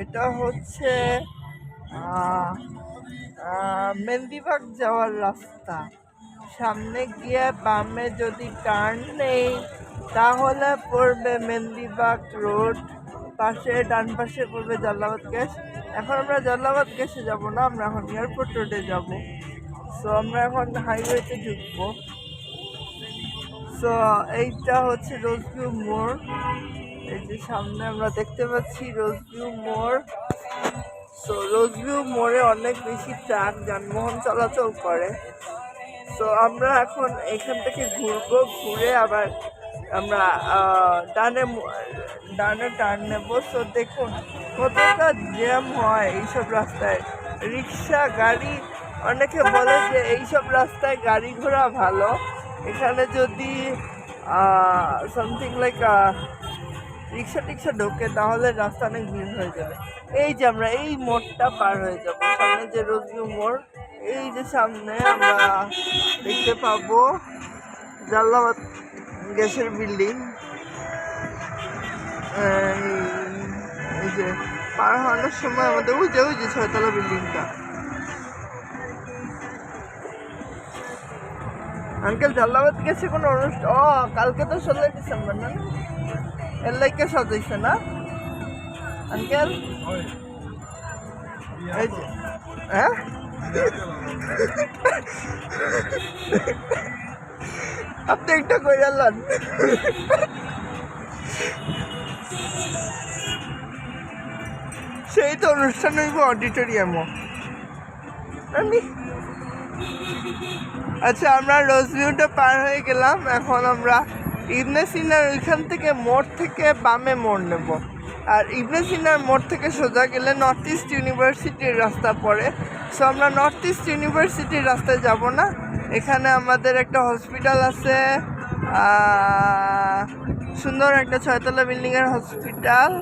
এটা হচ্ছে মেহেন্দিবাগ যাওয়ার রাস্তা। সামনে গিয়ে বামে যদি টার্ন নেই তাহলে পড়বে মেহেন্দিবাগ রোড, পাশে ডান পাশে পড়বে জালালাবাদ গ্যাস। এখন আমরা জালালাবাদ গ্যাসে যাব না, আমরা এখন এয়ারপোর্ট রোডে যাব। সো আমরা এখন হাইওয়েতে ঢুকবো। সো এইটা হচ্ছে রোজভিউ মোড়। এই যে সামনে আমরা দেখতে পাচ্ছি রোজভিউ মোড়। সো রোজভিউ মোড়ে অনেক বেশি ট্রাক যানবাহন চলাচল করে। সো আমরা এখন এখান থেকে ঘুরবো, ঘুরে আবার আমরা ডানে টার্ন নেবো। সো দেখুন কতটা জ্যাম হয় এইসব রাস্তায়, রিক্সা গাড়ি। অনেকে বলে যে এইসব রাস্তায় গাড়ি ঘোড়া ভালো, এখানে যদি সামথিং লাইক রিক্সা টিক্সা ঢোকে তাহলে রাস্তা অনেক ভিড় হয়ে যাবে। এই যে আমরা এই মোড়টা পার হয়ে যাবো, সামনে যে রোজভিউ মোড়, এই যে সামনে আমরা দেখতে পাবো জালালাবাদ গ্যাসের বিল্ডিং। এই যে পার হওয়ার সময় আমাদের ওই যে 6তলা বিল্ডিংটা। আঙ্কেল জালালাবাদ গেছে কোনো অনুষ্ঠান? কালকে তো 16 ডিসেম্বর না, এর লাইকে সাজাইছে না আঙ্কেল? এই যে হ্যাঁ আপনি একটা কই আনলেন? সেই তো অনুষ্ঠান হইব অডিটোরিয়ামও। আচ্ছা, আমরা রোজভিউটা পার হয়ে গেলাম। এখন আমরা ইবনে সিনার ওইখান থেকে মোড় থেকে বামে মোড় নেব। আর ইবনে সিনার মোড় থেকে সোজা গেলে নর্থ ইস্ট ইউনিভার্সিটির রাস্তা পড়ে। সো আমরা নর্থ ইস্ট ইউনিভার্সিটির রাস্তায় যাব না, এখানে আমাদের একটা হসপিটাল আছে, সুন্দর একটা 6তলা বিল্ডিংয়ের হসপিটাল।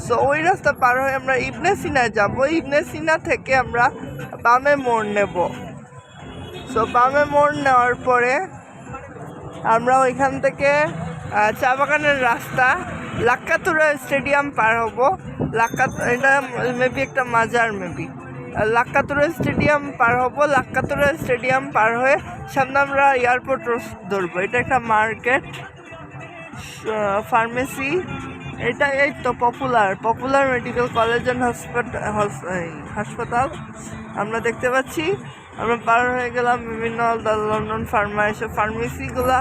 সো ওই রাস্তা পার হয়ে আমরা ইবনে সিনায় যাব। ইবনে সিনা থেকে আমরা বামে মোড় নেব। সো বামে মোড় নেওয়ার পরে আমরা ওইখান থেকে চা বাগানের রাস্তা লাক্কাতুরা স্টেডিয়াম পার হব। এটা মেবি একটা মাজার, মেবি লাক্কাতুরা স্টেডিয়াম পার হব। লাক্কাতুরা স্টেডিয়াম পার হয়ে সামনে আমরা এয়ারপোর্ট ধরবো। এটা একটা মার্কেট, ফার্মেসি। এটা এই তো পপুলার মেডিকেল কলেজ অ্যান্ড হাসপাতাল আমরা দেখতে পাচ্ছি। আমরা পার হয়ে গেলাম বিভিন্ন লন্ডন ফার্মা, এসব ফার্মেসিগুলা।